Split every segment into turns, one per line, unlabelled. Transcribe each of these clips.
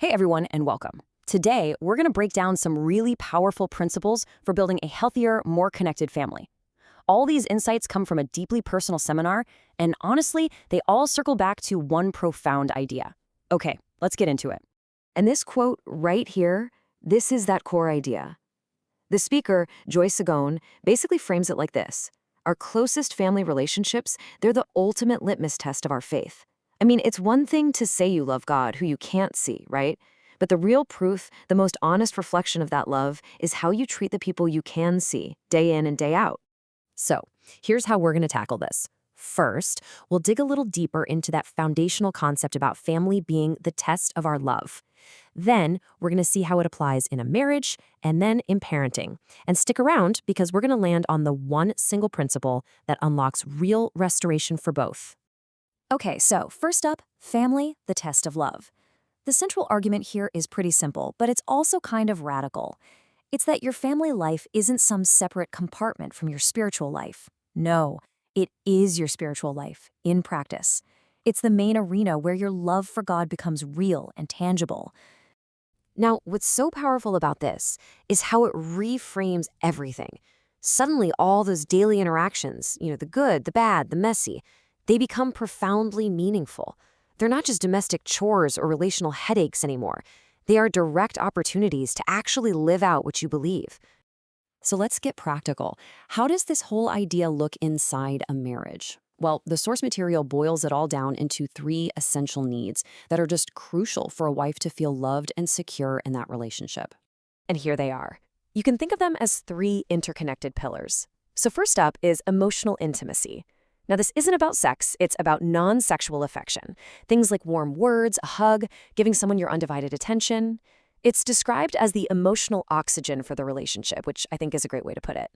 Hey everyone, and welcome. Today, we're going to break down some really powerful principles for building a healthier, more connected family. All these insights come from a deeply personal seminar, and honestly, they all circle back to one profound idea. Okay, let's get into it. And this quote right here, this is that core idea. The speaker, Segoine, basically frames it like this. Our closest family relationships, they're the ultimate litmus test of our faith. I mean, it's one thing to say you love God, who you can't see, right? But the real proof, the most honest reflection of that love, is how you treat the people you can see, day in and day out. So, here's how we're going to tackle this. First, we'll dig a little deeper into that foundational concept about family being the test of our love. Then, we're going to see how it applies in a marriage and then in parenting. And stick around because we're going to land on the one single principle that unlocks real restoration for both. Okay, so first up, family, the test of love. The central argument here is pretty simple, but it's also kind of radical. It's that your family life isn't some separate compartment from your spiritual life. No, it is your spiritual life, in practice. It's the main arena where your love for God becomes real and tangible. Now, what's so powerful about this is how it reframes everything. Suddenly, all those daily interactions, the good, the bad, the messy, they become profoundly meaningful. They're not just domestic chores or relational headaches anymore. They are direct opportunities to actually live out what you believe. So let's get practical. How does this whole idea look inside a marriage? Well, the source material boils it all down into 3 essential needs that are just crucial for a wife to feel loved and secure in that relationship. And here they are. You can think of them as 3 interconnected pillars. So first up is emotional intimacy. Now, this isn't about sex, it's about non-sexual affection. Things like warm words, a hug, giving someone your undivided attention. It's described as the emotional oxygen for the relationship, which I think is a great way to put it.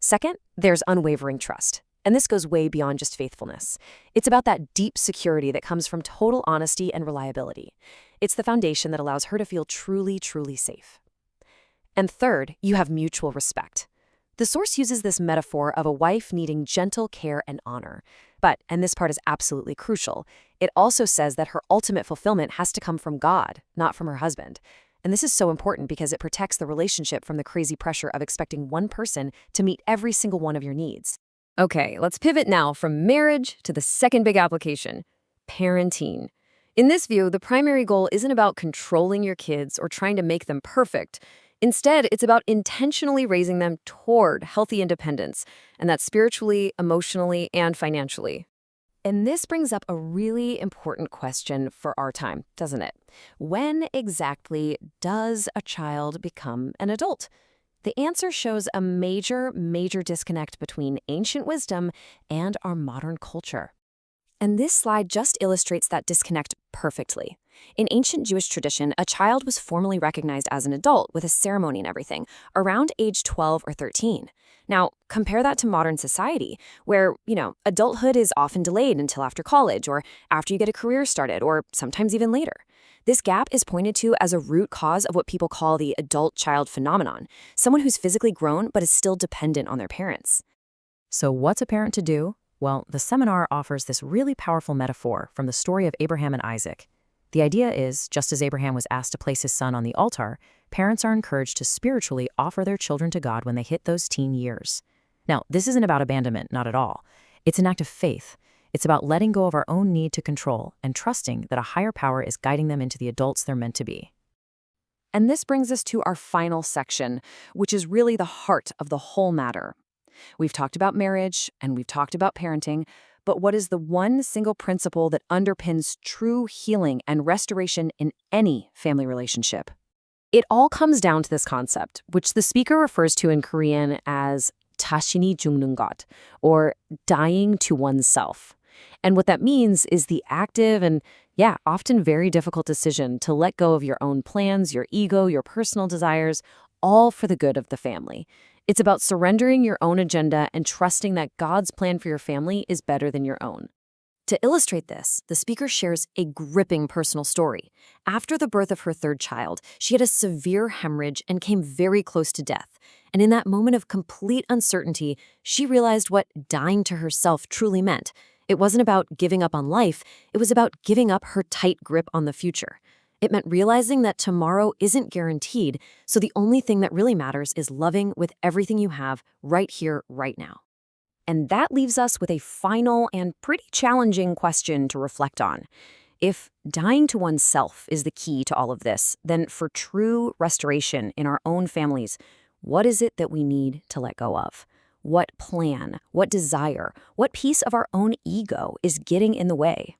Second, there's unwavering trust. And this goes way beyond just faithfulness. It's about that deep security that comes from total honesty and reliability. It's the foundation that allows her to feel truly, truly safe. And third, you have mutual respect. The source uses this metaphor of a wife needing gentle care and honor. But, and this part is absolutely crucial, it also says that her ultimate fulfillment has to come from God, not from her husband. And this is so important because it protects the relationship from the crazy pressure of expecting one person to meet every single one of your needs. Okay, let's pivot now from marriage to the second big application, parenting. In this view, the primary goal isn't about controlling your kids or trying to make them perfect. Instead, it's about intentionally raising them toward healthy independence, and that's spiritually, emotionally, and financially. And this brings up a really important question for our time, doesn't it? When exactly does a child become an adult? The answer shows a major, major disconnect between ancient wisdom and our modern culture. And this slide just illustrates that disconnect perfectly. In ancient Jewish tradition, a child was formally recognized as an adult with a ceremony and everything around age 12 or 13. Now, compare that to modern society, where, adulthood is often delayed until after college or after you get a career started or sometimes even later. This gap is pointed to as a root cause of what people call the adult-child phenomenon, someone who's physically grown but is still dependent on their parents. So what's a parent to do? Well, the seminar offers this really powerful metaphor from the story of Abraham and Isaac. The idea is, just as Abraham was asked to place his son on the altar, parents are encouraged to spiritually offer their children to God when they hit those teen years. Now, this isn't about abandonment, not at all. It's an act of faith. It's about letting go of our own need to control and trusting that a higher power is guiding them into the adults they're meant to be. And this brings us to our final section, which is really the heart of the whole matter. We've talked about marriage and we've talked about parenting, but what is the one single principle that underpins true healing and restoration in any family relationship? It all comes down to this concept, which the speaker refers to in Korean as 자신이 죽는 것, or dying to oneself. And what that means is the active and, often very difficult decision to let go of your own plans, your ego, your personal desires, all for the good of the family. It's about surrendering your own agenda and trusting that God's plan for your family is better than your own. To illustrate this, the speaker shares a gripping personal story. After the birth of her 3rd child, she had a severe hemorrhage and came very close to death. And in that moment of complete uncertainty, she realized what dying to herself truly meant. It wasn't about giving up on life, it was about giving up her tight grip on the future. It meant realizing that tomorrow isn't guaranteed, so the only thing that really matters is loving with everything you have right here, right now. And that leaves us with a final and pretty challenging question to reflect on. If dying to oneself is the key to all of this, then for true restoration in our own families, what is it that we need to let go of? What plan, what desire, what piece of our own ego is getting in the way?